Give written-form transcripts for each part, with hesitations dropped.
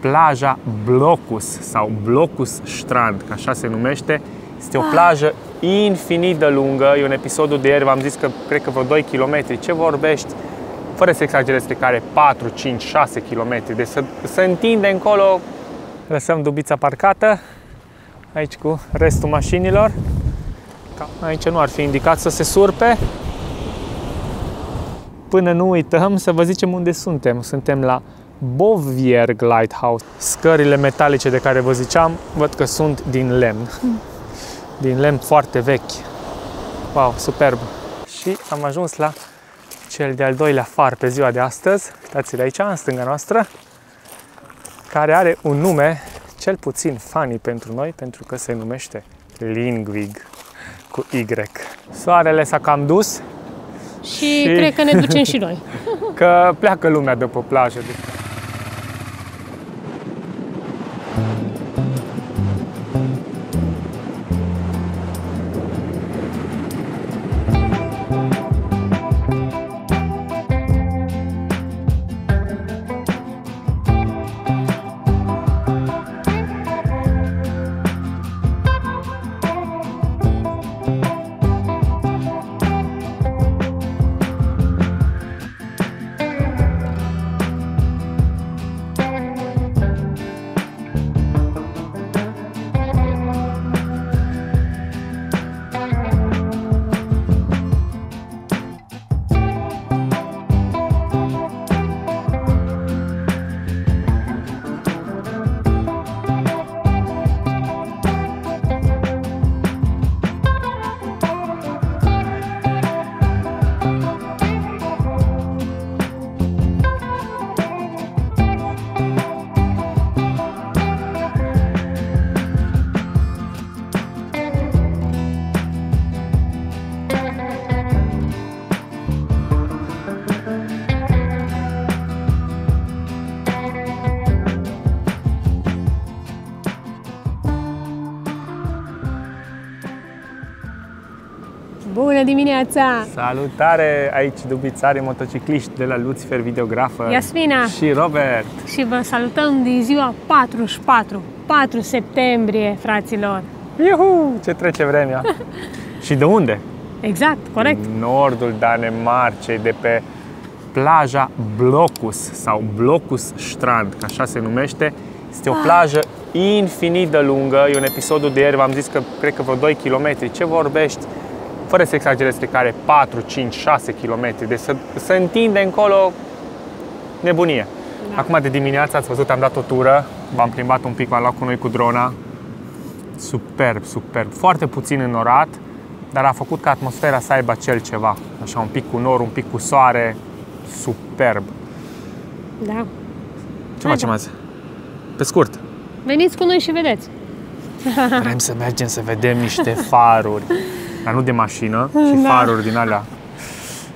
plaja Blocus sau Blocus Strand, că așa se numește. Este o plajă infinit de lungă. Eu în episodul de ieri v-am zis că cred că vreo 2 km. Ce vorbești? Fără să exagerez, cred că are 4, 5, 6 km. Deci se întinde încolo. Lăsăm dubița parcată aici cu restul mașinilor. Aici nu ar fi indicat să se surpe. Până nu uităm să vă zicem unde suntem. Suntem la Bovierg Lighthouse. Scările metalice de care vă ziceam, văd că sunt din lemn. Din lemn foarte vechi. Wow, superb! Și am ajuns la cel de-al doilea far pe ziua de astăzi. Uitați-l aici, în stânga noastră, care are un nume cel puțin funny pentru noi, pentru că se numește Lingvig cu Y. Soarele s-a cam dus și cred că ne ducem și noi. Că pleacă lumea de pe plajă. Bună dimineața! Salutare! Aici dubițarii motocicliști de la Lucifer Videografă, Iasmina și Robert. Și vă salutăm din ziua 4 septembrie, fraților! Iuhu! Ce trece vremea! Și de unde? Exact, corect! Din nordul Danemarcei, de pe plaja Blocus sau Blocus Strand, că așa se numește. Este o plajă infinit de lungă. Eu în episodul de ieri v-am zis că cred că vreo 2 km. Ce vorbești? Fără să exagerez, cred că are 4, 5, 6 km. Deci se întinde încolo nebunie. Da. Acum de dimineață ați văzut, am dat o tură, v-am plimbat un pic, m-am luat cu noi cu drona. Superb, superb. Foarte puțin înnorat, dar a făcut ca atmosfera să aibă acel ceva. Așa, un pic cu nor, un pic cu soare. Superb. Da. Ce facem azi? Pe scurt. Veniți cu noi și vedeți. Vrem să mergem să vedem niște faruri. Dar nu de mașină, ci faruri din alea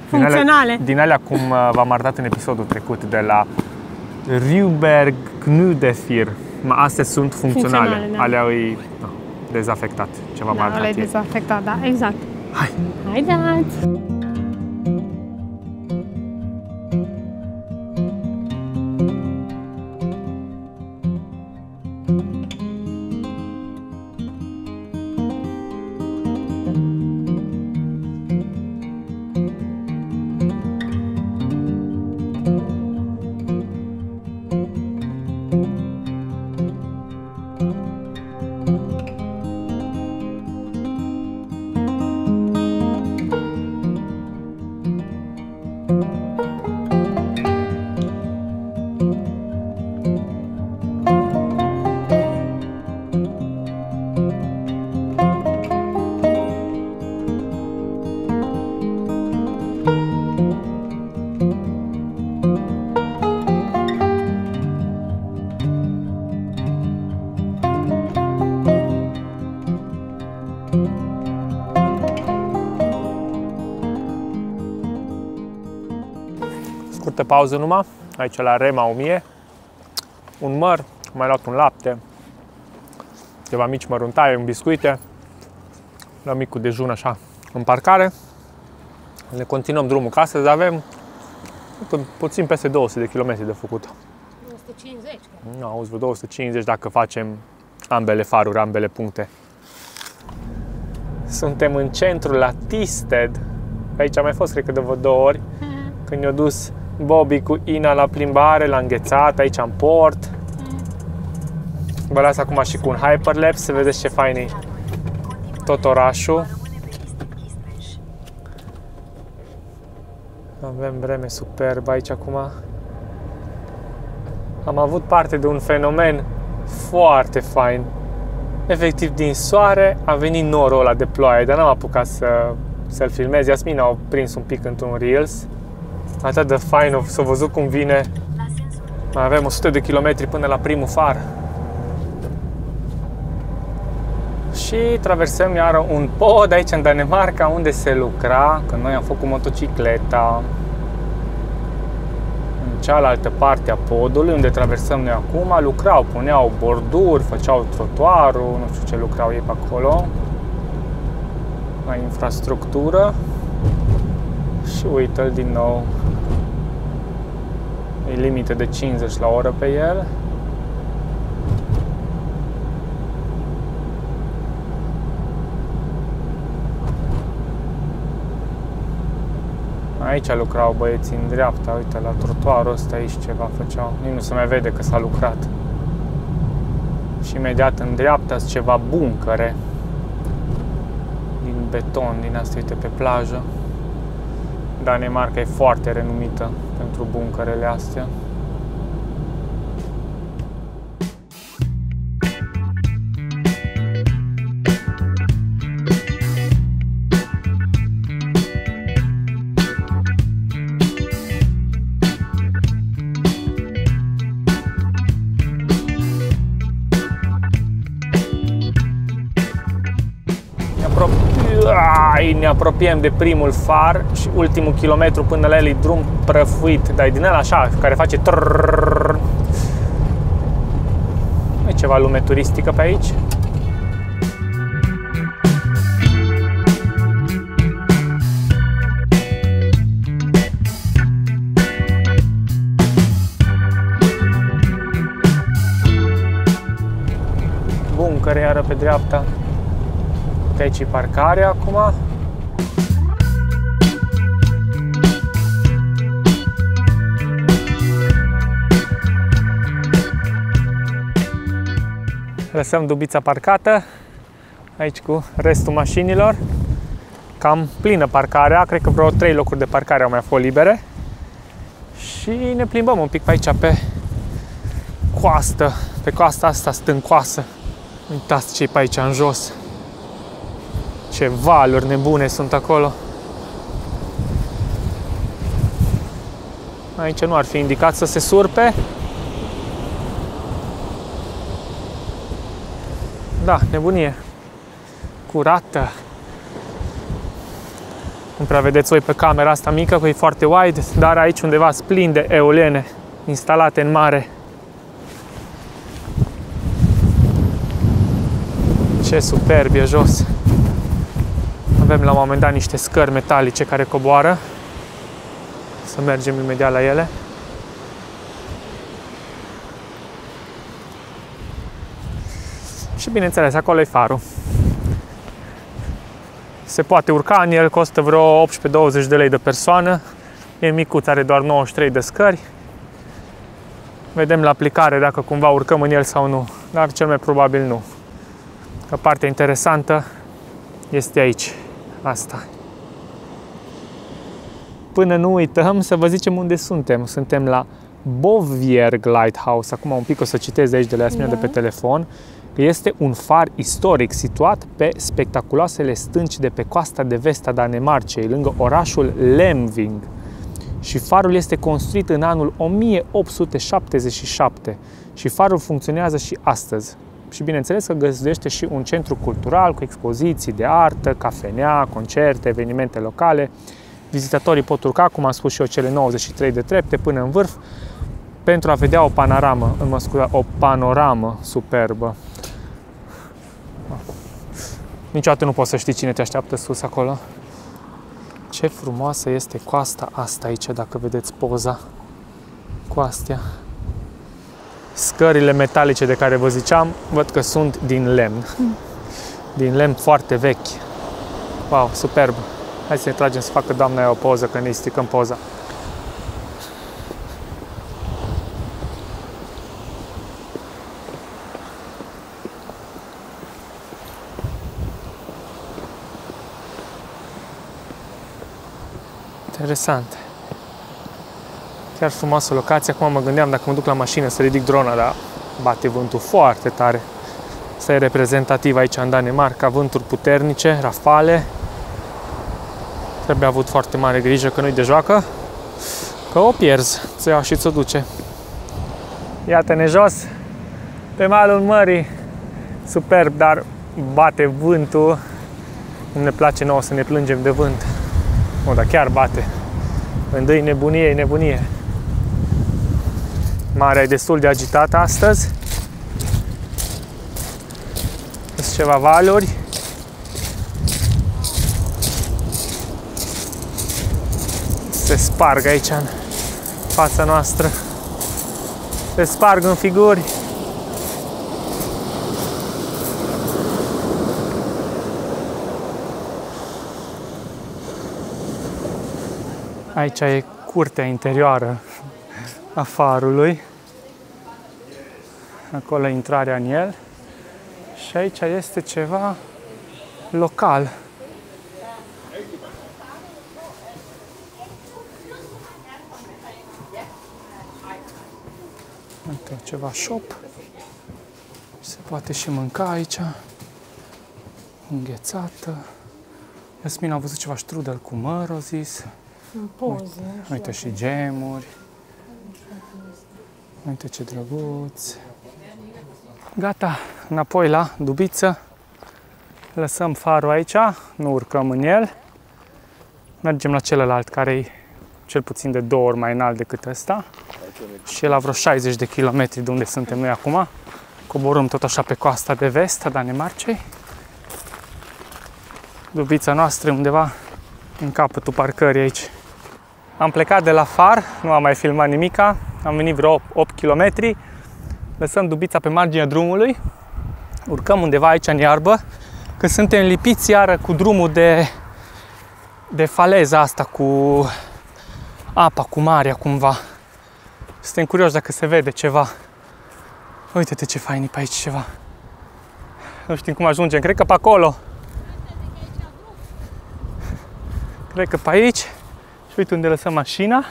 funcționale. Din alea cum v-am arătat în episodul trecut, de la Ryuberg Knudefir. Astea sunt funcționale. Da. Alea e dezafectat. Ceva mai alea e dezafectat, da, exact. Hai! Haideți! Scurtă pauză numai, aici la Rema 1000. Un măr, am mai luat un lapte, ceva mici măruntaie, un biscuite, la micul dejun așa în parcare. Ne continuăm drumul, că astăzi avem puțin peste 200 de km de făcut. 150. Auzi, vreo 250 dacă facem ambele faruri, ambele puncte. Suntem în centru, la Thisted. Aici am mai fost, cred că de vreo 2 ori, când ne-a dus Bobby cu Ina la plimbare, la înghețat, aici în port. Vă las acum și cu un hyperlapse, să vedeți ce fain e tot orașul. Avem vreme superbă aici acum. Am avut parte de un fenomen foarte fain. Efectiv, din soare a venit norul ăla de ploaie, dar n-am apucat să-l filmez. Iasmin a prins un pic într-un Reels. Atât de fain, s-a văzut cum vine. Mai avem 100 de kilometri până la primul far. Și traversăm iară un pod aici în Danemarca, unde se lucra, când noi am făcut motocicleta. În cealaltă parte a podului, unde traversăm noi acum, lucrau, puneau borduri, făceau trotuarul, nu știu ce lucrau ei pe acolo, la infrastructură. Și uite-l din nou, e limită de 50 la oră pe el. Aici lucrau băieții în dreapta, uite, la trotuarul ăsta aici ceva făceau. Nici nu se mai vede că s-a lucrat. Și imediat în dreapta sunt ceva buncăre din beton, din asta, uite, pe plajă. Danemarca e foarte renumită pentru buncărele astea. Ne apropiem de primul far și ultimul kilometru până la el e drum prăfuit, dar e din ăla așa, care face trrrr. E ceva lume turistică pe aici. Buncăre iară pe dreapta. Aici e parcarea acum. Lăsăm dubița parcată aici cu restul mașinilor. Cam plină parcarea, cred că vreo 3 locuri de parcare au mai fost libere. Și ne plimbăm un pic pe aici pe coastă, pe coasta asta stâncoasă. Uitați ce e pe aici în jos. Ce valuri nebune sunt acolo. Aici nu ar fi indicat să se surpe. Da, nebunie. Curată. Nu prea vedeți voi pe camera asta mică, că e foarte wide, dar aici undeva sunt plin de eoliene instalate în mare. Ce superb e jos. Avem la un moment dat niște scări metalice care coboară. Să mergem imediat la ele. Și bineînțeles, acolo e farul. Se poate urca în el, costă vreo 18-20 de lei de persoană. E micuț, are doar 93 de scări. Vedem la aplicare dacă cumva urcăm în el sau nu, dar cel mai probabil nu. Că partea interesantă este aici, asta. Până nu uităm să vă zicem unde suntem. Suntem la Bovbjerg Lighthouse. Acum un pic o să citez de aici de la Iasmina de pe telefon. Este un far istoric situat pe spectaculoasele stânci de pe coasta de vest a Danemarcei, lângă orașul Lemvig. Și farul este construit în anul 1877 și farul funcționează și astăzi. Și bineînțeles că găzduiește și un centru cultural cu expoziții de artă, cafenea, concerte, evenimente locale. Vizitatorii pot urca, cum am spus și eu, cele 93 de trepte până în vârf pentru a vedea o panoramă superbă. Niciodată nu poți să știi cine te așteaptă sus acolo. Ce frumoasă este coasta asta aici, dacă vedeți poza cu astea. Scările metalice de care vă ziceam, văd că sunt din lemn. Din lemn foarte vechi. Wow, superb! Hai să ne tragem să facă doamna aia o poză, că ne sticăm poza. Interesant. Chiar frumoasă locație. Acum mă gândeam dacă mă duc la mașină să ridic drona, dar bate vântul foarte tare. Asta e reprezentativ aici în Danemarca, vânturi puternice, rafale. Trebuie avut foarte mare grijă că nu-i de joacă, că o pierzi, ți-o ia și ți-o duce. Iată-ne jos, pe malul mării, superb, dar bate vântul. Nu ne place nouă să ne plângem de vânt. O, dar chiar bate. Când e nebunie, e nebunie. Marea e destul de agitată astăzi. Sunt ceva valuri. Se sparg aici în fața noastră. Se sparg în figuri. Aici e curtea interioară a farului. Acolo e intrarea în el. Și aici este ceva local. Uite, ceva shop. Se poate și mânca aici. Înghețată. Iasmin a văzut ceva strudel cu măr, a zis. Uite și gemuri. Uite ce drăguț. Gata, înapoi la Dubiță. Lăsăm farul aici, nu urcăm în el. Mergem la celălalt, care e cel puțin de 2 ori mai înalt decât ăsta. Și e la vreo 60 de kilometri de unde suntem noi acum. Coborâm tot așa pe coasta de vest a Danemarcei. Dubița noastră undeva în capătul parcării aici. Am plecat de la far, nu am mai filmat nimica. Am venit vreo 8 km. Lăsăm Dubița pe marginea drumului. Urcăm undeva aici în iarbă. Că suntem lipiți iară cu drumul de faleza asta, cu apa, cu marea cumva. Suntem curioși dacă se vede ceva. Uite-te ce fain e pe aici ceva. Nu știm cum ajungem, cred că pe acolo. Cred că pe aici. Și uite unde lăsăm mașina.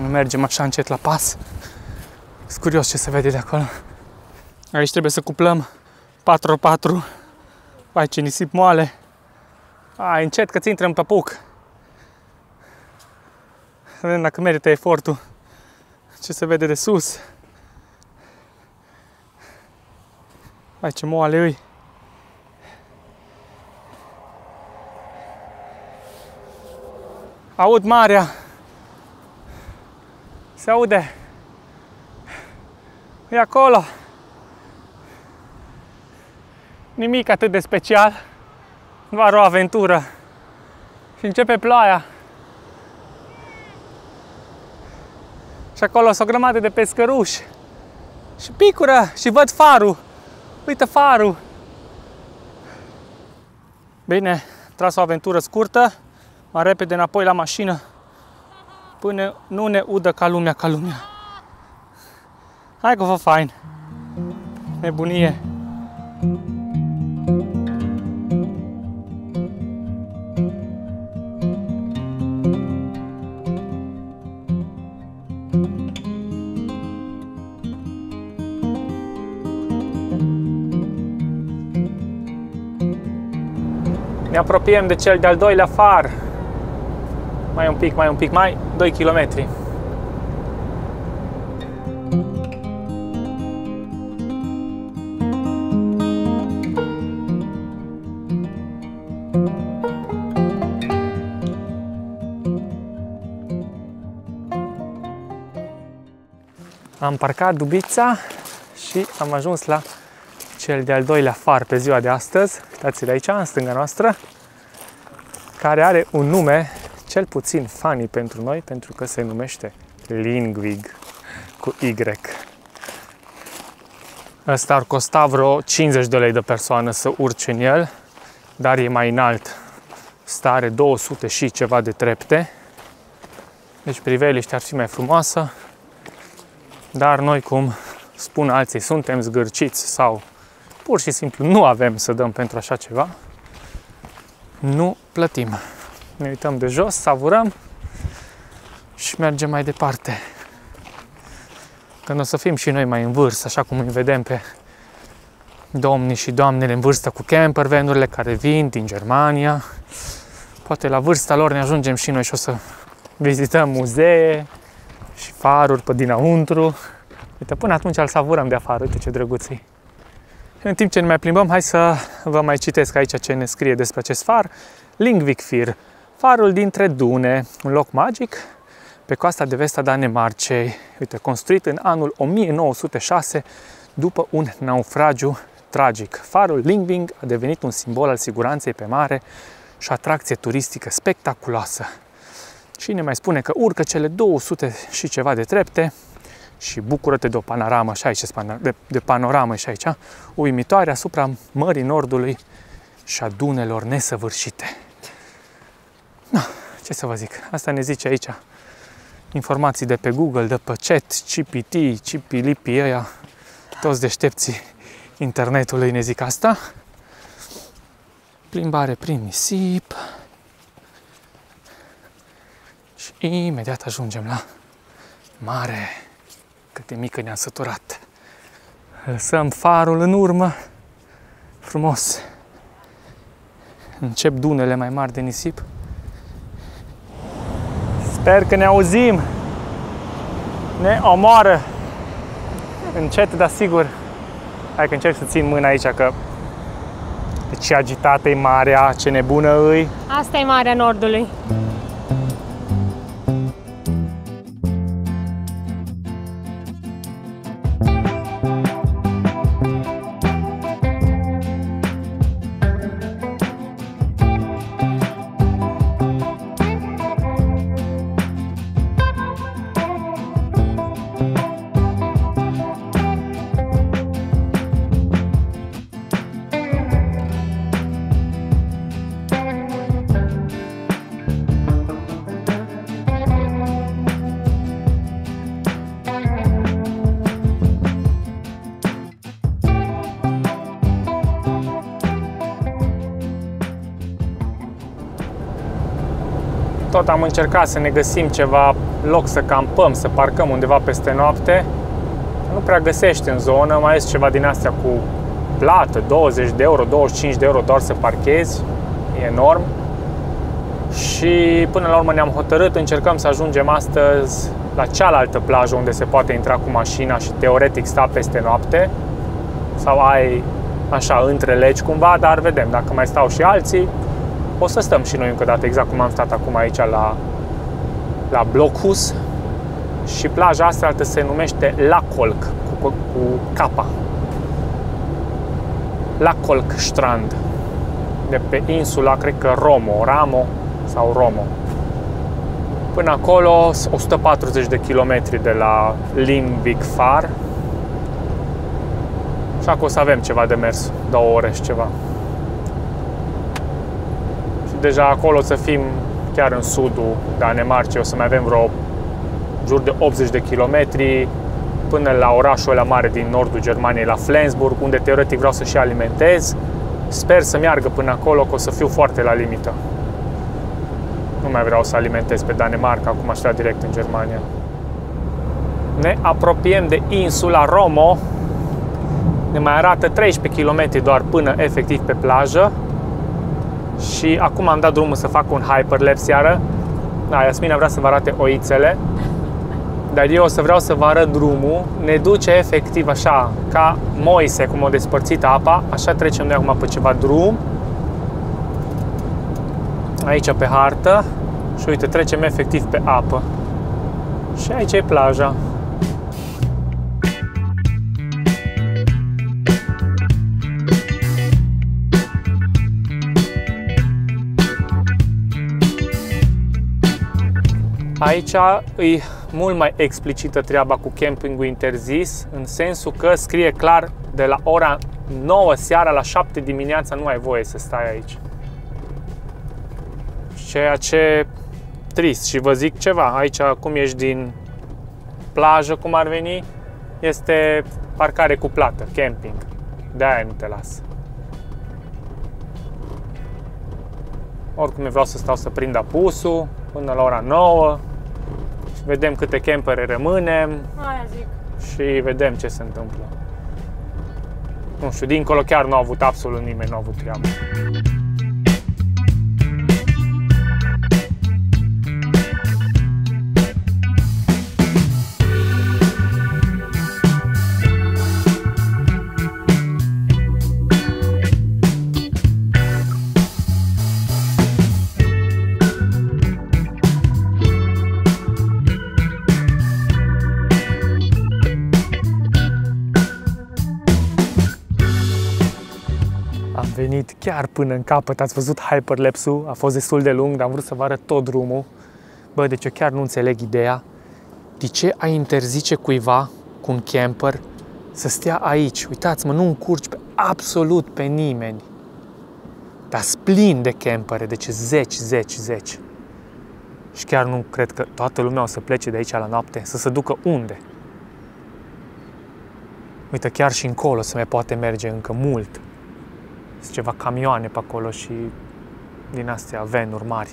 Mergem așa încet la pas. Sunt curios ce se vede de acolo. Aici trebuie să cuplăm 4x4. Vai, ce nisip moale. Hai, încet că ți intră în păpuc. Să vedem dacă merită efortul. Ce se vede de sus. Vai, ce moale îi. Aud marea. Se aude. E acolo. Nimic atât de special. Doar o aventură. Și începe ploaia. Și acolo sunt o grămadă de pescăruși. Și picură. Și văd farul. Uite farul. Bine, tras o aventură scurtă. Mai repede înapoi la mașină. Până nu ne udă ca lumea, ca lumea. Hai că vă fain. Nebunie. Ne apropiem de cel de-al doilea far. Mai un pic, 2 km. Am parcat Dubița și am ajuns la cel de-al doilea far pe ziua de astăzi. Uitați-l aici, în stânga noastră, care are un nume cel puțin funny pentru noi, pentru că se numește Lingvig cu Y. Ăsta ar costa vreo 50 de lei de persoană să urce în el, dar e mai înalt. Are 200 și ceva de trepte, deci priveliștea ar fi mai frumoasă, dar noi, cum spun alții, suntem zgârciți sau pur și simplu nu avem să dăm pentru așa ceva, nu plătim. Ne uităm de jos, savurăm și mergem mai departe. Când o să fim și noi mai în vârstă, așa cum îi vedem pe domnii și doamnele în vârstă cu campervanurile care vin din Germania, poate la vârsta lor ne ajungem și noi și o să vizităm muzee și faruri pe dinăuntru. Uite, până atunci îl savurăm de afară, uite ce drăguț e. În timp ce ne mai plimbăm, hai să vă mai citesc aici ce ne scrie despre acest far. Lingvikfyr, farul dintre dune, un loc magic pe coasta de vest a Danemarcei. Uite, construit în anul 1906 după un naufragiu tragic. Farul Lingvig a devenit un simbol al siguranței pe mare și o atracție turistică spectaculoasă. Și ne mai spune că urcă cele 200 și ceva de trepte și bucură-te de o panoramă și aici, de panoramă și aici, uimitoare asupra Mării Nordului și a dunelor nesăvârșite. No, ce să vă zic, asta ne zice aici informații de pe Google, de pe Chat, GPT, Cipilipi, ăia, toți deștepții internetului ne zic asta. Plimbare prin nisip și imediat ajungem la mare. Cât de mică ne-am săturat. Lăsăm farul în urmă, frumos. Încep dunele mai mari de nisip. Sper că ne auzim. Ne omoară. Încet, dar sigur. Hai că încerc să țin mâna aici, că ce agitată e marea, ce nebună îi. Asta e Marea Nordului. Tot am încercat să ne găsim ceva loc să campăm, să parcăm undeva peste noapte. Nu prea găsești în zonă, mai este ceva din astea cu plată, 20 de euro, 25 de euro doar să parchezi. E enorm. Și până la urmă ne-am hotărât, încercăm să ajungem astăzi la cealaltă plajă unde se poate intra cu mașina și teoretic sta peste noapte. Sau ai așa între legi cumva, dar vedem, dacă mai stau și alții, o să stăm și noi încă o dată, exact cum am stat acum aici la Blokhus. Și plaja asta altă se numește Lakolk, cu capa. Lakolk Strand, de pe insula, cred că Ramo sau Romo. Până acolo, 140 de kilometri de la Lingvikfyr. Așa că o să avem ceva de mers, 2 ore și ceva. Și deja acolo o să fim chiar în sudul Danemarcei, o să mai avem vreo jur de 80 de kilometri până la orașul ăla mare din nordul Germaniei, la Flensburg, unde teoretic vreau să și alimentez. Sper să meargă până acolo, că o să fiu foarte la limită. Nu mai vreau să alimentez pe Danemarca, acum aș vrea direct în Germania. Ne apropiem de insula Romo. Ne mai arată 13 km doar până efectiv pe plajă. Și acum am dat drumul să fac un hyperlapse iară. Da, Iasmina vrea să vă arate oițele. Dar eu o să vreau să vă arăt drumul. Ne duce efectiv așa, ca Moise, cum o despărțit apa. Așa trecem noi acum pe ceva drum. Aici pe hartă. Și uite, trecem efectiv pe apă. Și aici e plaja. Aici e mult mai explicită treaba cu campingul interzis, în sensul că scrie clar de la ora 9 seara la 7 dimineața nu ai voie să stai aici. Ceea ce trist. Și vă zic ceva, aici cum ești din plajă, cum ar veni, este parcare cu plată, camping. De-aia nu te las. Oricum eu vreau să stau să prind apusul până la ora 9 și vedem câte campere rămânem. Aia zic. Și vedem ce se întâmplă. Nu știu, dincolo chiar nu a avut absolut nimeni, nu a avut treabă. Am venit chiar până în capăt, ați văzut hyperlapse-ul, a fost destul de lung, dar am vrut să vă arăt tot drumul. Bă, deci eu chiar nu înțeleg ideea. De ce ai interzice cuiva cu un camper să stea aici? Uitați-mă, nu încurci pe absolut pe nimeni. Dar plin de campere, deci zeci. Și chiar nu cred că toată lumea o să plece de aici la noapte, să se ducă unde? Uite, chiar și încolo se mai poate merge încă mult. Sunt ceva camioane pe acolo și din astea venuri mari.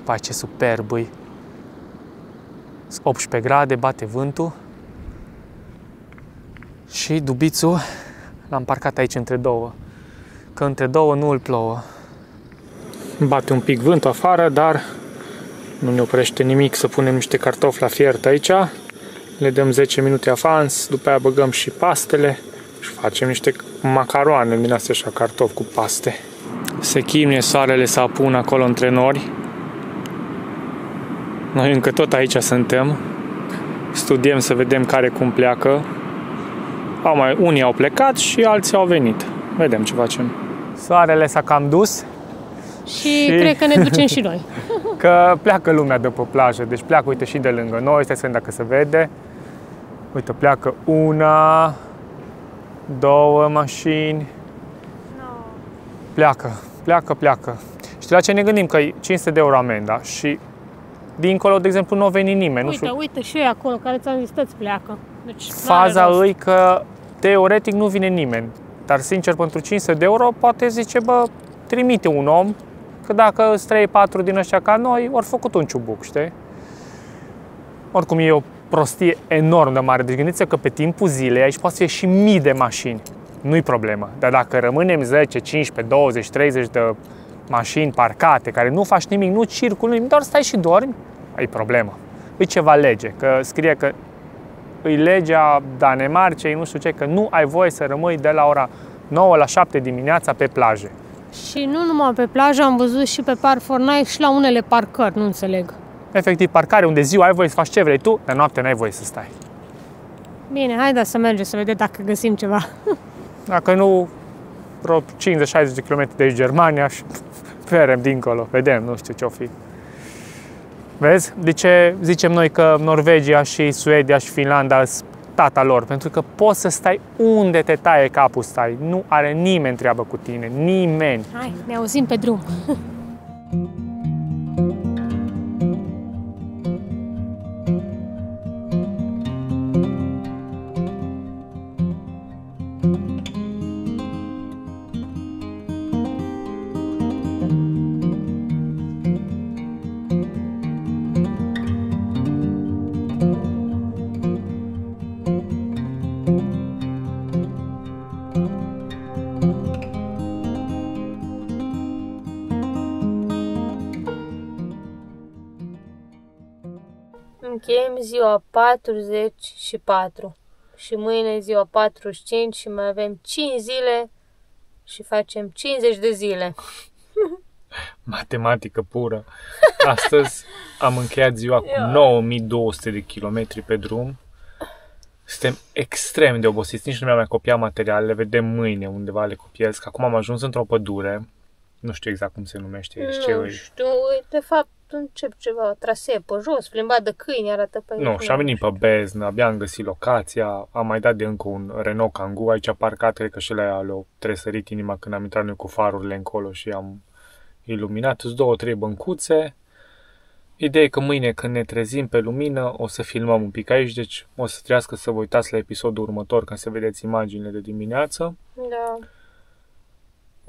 Vai, ce superb e. 18 grade, bate vântul. Și dubițul l-am parcat aici între două. Că între două nu îl plouă. Bate un pic vântul afară, dar nu ne oprește nimic să punem niște cartofi la fiert aici. Le dăm 10 minute avans, după aia băgăm și pastele și facem niște macaroane din astea așa, cartofi cu paste. Se chinuie soarele să apună acolo între nori. Noi încă tot aici suntem. Studiem să vedem care cum pleacă. Unii au plecat și alții au venit. Vedem ce facem. Soarele s-a cam dus. Și cred că ne ducem și noi. Că pleacă lumea de pe plajă. Deci pleacă, uite, și de lângă noi. Stai să vedem dacă se vede. Uite, pleacă una, două mașini. Pleacă. Știi la ce ne gândim? Că e 500 de euro amenda și dincolo, de exemplu, nu a venit nimeni. Uite și ei acolo, care ți-am zis, toți pleacă. Deci, faza e că teoretic nu vine nimeni. Dar, sincer, pentru 500 de euro poate zice, bă, trimite un om, că dacă îți 3-4 din ăștia ca noi, ori făcut un ciubuc, știi? Oricum e o prostie enorm de mare. Deci gândiți-vă că pe timpul zilei aici poate să fie și mii de mașini. Nu-i problemă. Dar dacă rămânem 10, 15, 20, 30 de mașini parcate, care nu faci nimic, nu circuli, nimic, doar stai și dormi, ai problemă. E ceva lege, că scrie că e legea Danemarcei, nu știu ce, că nu ai voie să rămâi de la ora 9 la 7 dimineața pe plaje. Și nu numai pe plajă, am văzut și pe Park4Night și la unele parcări, nu înțeleg. Efectiv, parcare unde ziua ai voie să faci ce vrei tu, dar noaptea n-ai voie să stai. Bine, haide să mergem să vedem dacă găsim ceva. Dacă nu, vreo 50-60 de km de aici Germania și verem dincolo, vedem, nu știu ce-o fi. Vezi? De ce zicem noi că Norvegia și Suedia și Finlanda sunt tata lor? Pentru că poți să stai unde te taie capul, stai. Nu are nimeni treabă cu tine, nimeni. Hai, ne auzim pe drum. Încheiem ziua 44 și mâine ziua 45 și mai avem 5 zile și facem 50 de zile. Matematică pură. Astăzi am încheiat ziua cu 9200 de kilometri pe drum. Suntem extrem de obosiți, nici nu mi-am mai copiat materialele, vedem mâine undeva le copiez, că acum am ajuns într-o pădure, nu știu exact cum se numește. Nu știu, de fapt încep ceva trasee pe jos, plimbat de câini, arată pe aici. Nu, și am venit pe beznă, abia am găsit locația, am mai dat de încă un Renault Kangoo aici parcat, cred că și le-au tresărit inima când am intrat noi cu farurile încolo și am iluminat. Sunt 2-3 băncuțe. Ideea e că mâine când ne trezim pe lumină o să filmăm un pic aici, deci o să trească să vă uitați la episodul următor ca să vedeți imaginile de dimineață. Da.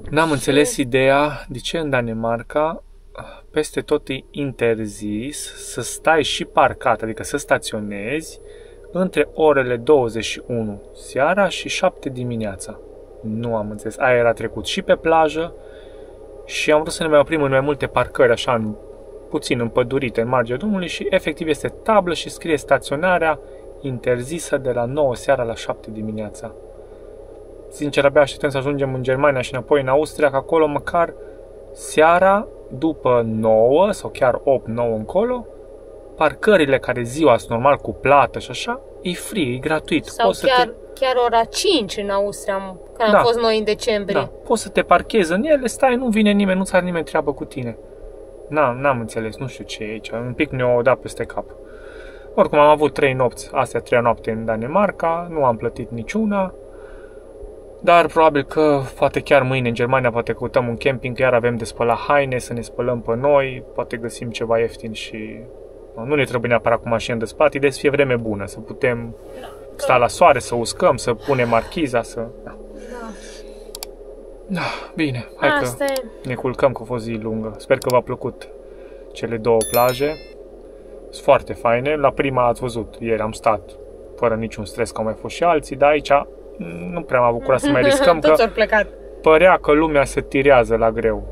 N-am înțeles ideea de ce în Danemarca peste tot e interzis să stai și parcat, adică să staționezi între orele 21 seara și 7 dimineața. Nu am înțeles. Aia era trecut și pe plajă și am vrut să ne mai oprim în mai multe parcări, așa, puțin împădurite în marginea drumului și efectiv este tablă și scrie staționarea interzisă de la 9 seara la 7 dimineața. Sincer, abia așteptăm să ajungem în Germania și înapoi în Austria, că acolo măcar seara, după 9 sau chiar 8-9 încolo, parcările care ziua sunt normal cu plată și așa, e free, e gratuit. Sau chiar ora 5 în Austria, când am fost noi în decembrie. Da, poți să te parchezi în ele, stai, nu vine nimeni, nu-ți are nimeni treabă cu tine. N-am înțeles, nu știu ce e aici, un pic ne-o dat peste cap. Oricum am avut 3 nopți, astea 3 noapte în Danemarca, nu am plătit niciuna. Dar probabil că poate chiar mâine în Germania poate căutăm un camping, că iar avem de spălat haine, să ne spălăm pe noi, poate găsim ceva ieftin și nu ne trebuie neapărat cu mașină de spate, ideea să fie vreme bună, să putem sta la soare, să uscăm, să punem marchiza, să... Da, bine, hai Asta că e. ne culcăm, că a fost zi lungă. Sper că v-a plăcut cele 2 plaje. Sunt foarte faine. La prima ați văzut, ieri am stat fără niciun stres, că au mai fost și alții, dar aici nu prea m-am bucurat să mai riscăm, că plecat. părea că lumea se tirează la greu.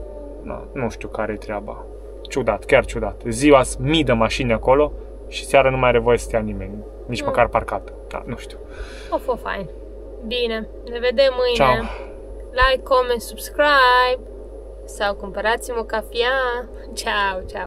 Nu știu care-i treaba. Ciudat, chiar ciudat. Ziua sunt mii de mașini acolo și seara nu mai are voie să stea nimeni, nici măcar parcat. Da, nu știu. O fost fain. Bine, ne vedem mâine. Ciao. Like, comment, subscribe sau cumpărați-mi o cafea. Ciao, ciao.